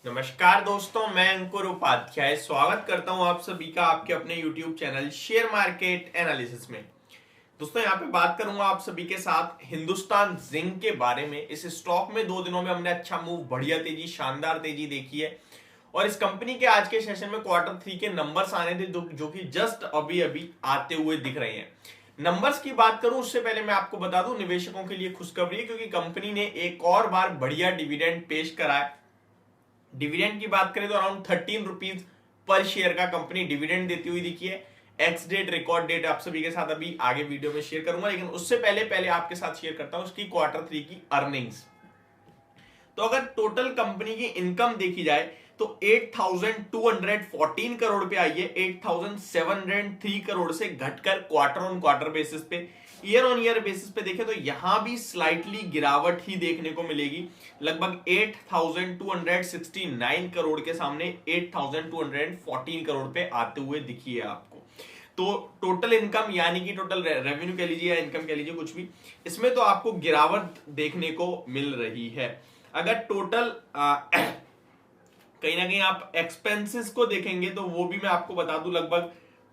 नमस्कार दोस्तों, मैं अंकुर उपाध्याय स्वागत करता हूं आप सभी का आपके अपने YouTube channel share market analysis में। दोस्तों यहाँ पे बात करूंगा आप सभी के साथ हिंदुस्तान जिंक के बारे में। इस स्टॉक में 2 दिनों में हमने अच्छा मूव, बढ़िया तेजी, शानदार तेजी देखी है और इस कंपनी के आज के सेशन में Q3 के नंबर्स आने थे जो कि जस्ट अभी अभी आते हुए दिख रहे हैं। नंबर्स की बात करूं उससे पहले मैं आपको बता दूं, निवेशकों के लिए खुशखबरी है क्योंकि कंपनी ने एक और बार बढ़िया डिविडेंड पेश करा है। डिविडेंड की बात करें तो अराउंड 13 रुपीज पर शेयर का कंपनी डिविडेंड देती हुई दिखी है। एक्स डेट, रिकॉर्ड डेट आप सभी के साथ अभी आगे वीडियो में शेयर करूंगा, लेकिन उससे पहले पहले आपके साथ शेयर करता हूं उसकी Q3 की अर्निंग्स। तो अगर टोटल कंपनी की इनकम देखी जाए तो 8,214 करोड़ पे आई है, 8,703 करोड़ से घटकर क्वार्टर ऑन क्वार्टर बेसिस पे। ईयर ऑन ईयर बेसिस पे देखें तो यहां भी स्लाइटली गिरावट ही देखने को मिलेगी। लगभग 8,269 करोड़ के सामने 8,214 करोड़ पे आते हुए दिखी है आपको। तो टोटल इनकम यानी कि टोटल रेवेन्यू कह लीजिए या इनकम कह लीजिए, कुछ भी, इसमें तो आपको गिरावट देखने को मिल रही है। अगर टोटल कहीं ना कहीं आप एक्सपेंसेस को देखेंगे तो वो भी मैं आपको बता दूं, लगभग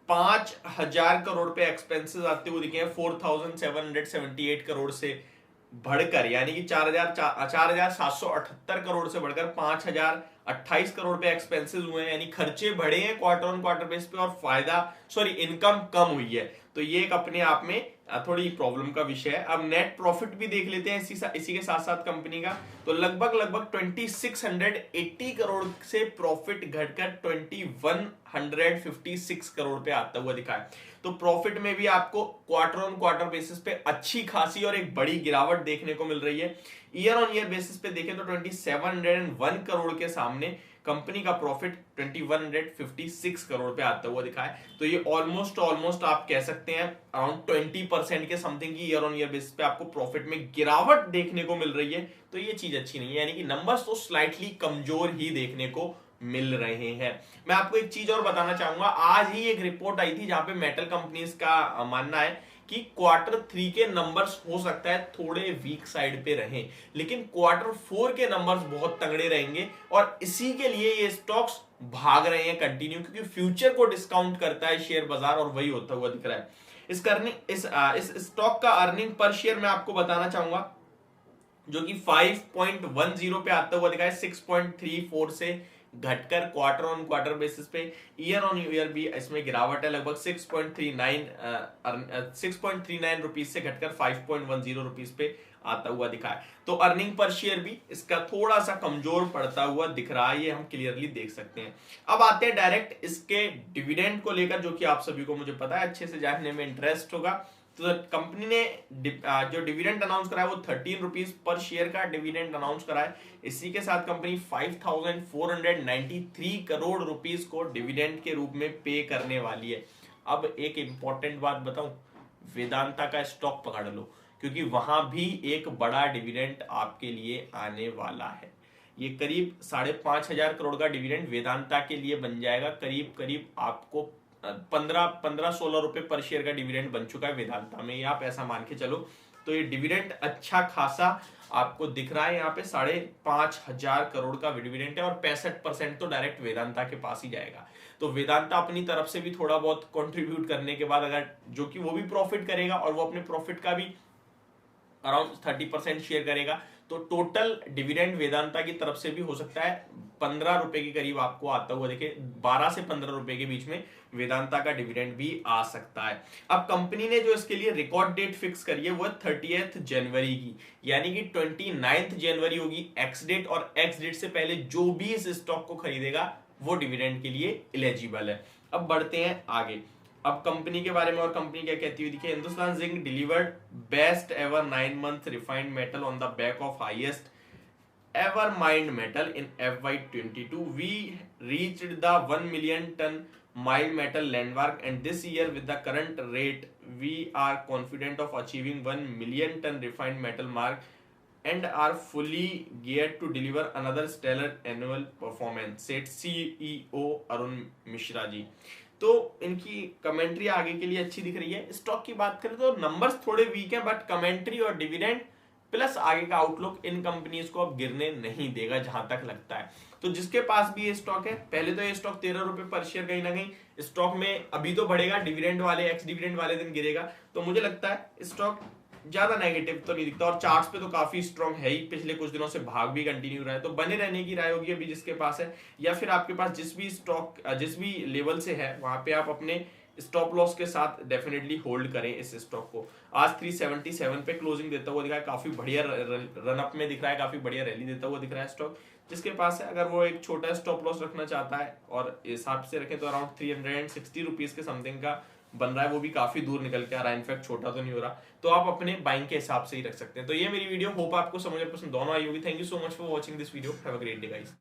5,000 करोड़ पे एक्सपेंसेस आते हुए दिखे हैं। 4,778 करोड़ से बढ़कर, यानी कि 4,778 करोड़ से बढ़कर 5,028 करोड़ पे एक्सपेंसेस हुए हैं, यानी खर्चे बढ़े हैं क्वार्टर ऑन क्वार्टर बेस पे और इनकम कम हुई है। तो ये एक अपने आप में थोड़ी प्रॉब्लम का विषय है। अब नेट प्रॉफिट भी देख लेते हैं इसी के साथ साथ कंपनी का। तो लगभग 2680 करोड़ से प्रॉफिट घटकर 2156 करोड़ पे आता हुआ दिखा है। तो प्रॉफिट में भी आपको क्वार्टर ऑन क्वार्टर बेसिस पे अच्छी खासी और एक बड़ी गिरावट देखने को मिल रही है। ईयर ऑन ईयर बेसिस पे देखें तो 2701 करोड़ के सामने कंपनी का प्रॉफिट 2156 करोड़ पे आता हुआ दिखा है। तो ये ऑलमोस्ट आप कह सकते हैं अराउंड 20% के समथिंग की ईयर ऑन ईयर बेसिस पे आपको प्रॉफिट में गिरावट देखने को मिल रही है। तो ये चीज अच्छी नहीं है, यानी कि नंबर्स तो स्लाइटली कमजोर ही देखने को मिल रहे हैं। मैं आपको एक चीज और बताना चाहूंगा, आज ही एक रिपोर्ट आई थी जहां पे मेटल कंपनीज का मानना है कि Q3 के नंबर्स हो सकता है थोड़े वीक साइड पे रहें, लेकिन Q4 के नंबर्स बहुत तगड़े रहेंगे और इसी के लिए ये स्टॉक्स भाग रहे हैं कंटिन्यू, क्योंकि फ्यूचर को डिस्काउंट करता है शेयर बाजार और वही होता हुआ दिख रहा है। इस स्टॉक का अर्निंग पर शेयर मैं आपको बताना चाहूंगा, जो कि 5.10 पे आता हुआ दिखा है, 6.34 से घटकर क्वार्टर ऑन क्वार्टर बेसिस पे। ईयर ऑन ईयर भी इसमें गिरावट है, लगभग 6.39 रुपीज से घटकर 5.10 रुपीज पे आता हुआ दिखा है। तो अर्निंग पर शेयर भी इसका थोड़ा सा कमजोर पड़ता हुआ दिख रहा है, ये हम क्लियरली देख सकते हैं। अब आते हैं डायरेक्ट इसके डिविडेंड को लेकर, जो कि आप सभी को मुझे पता है अच्छे से जानने में इंटरेस्ट होगा। तो कंपनी ने जो डिविडेंड अनाउंस करा है वो 13 रुपीज पर शेयर का डिविडेंड अनाउंस करा है। इसी के साथ कंपनी 5,493 करोड़ रुपीस को डिविडेंड के रूप में पे करने वाली है। अब एक इंपॉर्टेंट बात बताऊं, वेदांता का स्टॉक पकड़ लो, क्योंकि वहां भी एक बड़ा डिविडेंड आपके लिए आने वाला है। ये करीब 5,500 करोड़ का डिविडेंड वेदांता के लिए बन जाएगा। करीब करीब आपको 15-16 रुपए पर शेयर का डिविडेंड बन चुका है वेदांता में, ये आप ऐसा मान के चलो। तो ये डिविडेंड अच्छा खासा आपको दिख रहा है, यहाँ पे 5,500 करोड़ का डिविडेंड है और 65% तो डायरेक्ट वेदांता के पास ही जाएगा। तो वेदांता अपनी तरफ से भी थोड़ा बहुत कंट्रीब्यूट करने के बाद, अगर जो कि वो भी प्रॉफिट करेगा और वो अपने प्रॉफिट का भी अराउंड 30% शेयर करेगा, तो टोटल डिविडेंड वेदांता की तरफ से भी हो सकता है 15 रुपए के करीब आपको आता हुआ देखे। 12 से 15 रुपए के बीच में वेदांता का डिविडेंड भी आ सकता है। अब कंपनी ने जो इसके लिए रिकॉर्ड डेट फिक्स करी है वो 30 जनवरी की, यानी कि 29 जनवरी होगी एक्स डेट, और एक्स डेट से पहले जो भी इस स्टॉक को खरीदेगा वो डिविडेंड के लिए एलिजिबल है। अब बढ़ते हैं आगे। अब कंपनी के बारे में और कंपनी क्या कहती हुई दिखे, Hindustan zinc delivered best ever 9 month refined metal on the back of highest ever mined metal in FY22. We reached the 1 million ton mild metal landmark, and this year with the current rate we are confident of achieving 1 million ton refined metal mark and are fully geared to deliver another stellar annual performance, said CEO Arun Mishra ji. तो इनकी commentary आगे के लिए अच्छी दिख रही है। Stock की बात करें तो नंबर्स थोड़े वीक हैं, बट कमेंट्री और डिविडेंड प्लस आगे का आउटलुक इन कंपनीज को अब गिरने नहीं देगा जहां तक लगता है। तो जिसके पास भी ये स्टॉक है, पहले तो ये स्टॉक 13 रुपए पर शेयर कहीं ना कहीं स्टॉक में अभी तो बढ़ेगा, डिविडेंड वाले एक्स डिविडेंड वाले दिन गिरेगा, तो मुझे लगता है स्टॉक ज्यादा नेगेटिव तो नहीं दिखता, और चार्ट्स पे तो काफी स्ट्रॉन्ग है ही, पिछले कुछ दिनों से भाग भी कंटिन्यू रहा है, तो बने रहने की राय होगी अभी जिसके पास है, या फिर आपके पास जिस भी स्टॉक जिस भी लेवल से है वहां पे आप अपने स्टॉप लॉस के साथ डेफिनेटली होल्ड करें इस स्टॉक को। आज 377 पे क्लोजिंग देता हुआ दिखा है, काफी बढ़िया रन अप में दिख रहा है, काफी बढ़िया रैली देता हुआ दिख रहा है स्टॉक। जिसके पास है, अगर वो एक छोटा स्टॉप लॉस रखना चाहता है और हिसाब से रखें तो अराउंड 360 रुपीज के समथिंग का बन रहा है, वो भी काफी दूर निकल के आ रहा है, इनफैक्ट छोटा तो नहीं हो रहा, तो आप अपने बाइंग के हिसाब से ही रख सकते हैं। तो ये मेरी वीडियो, होप आपको समझ और पसंद दोनों आई होगी। Thank you so much for watching this video, have a great day guys.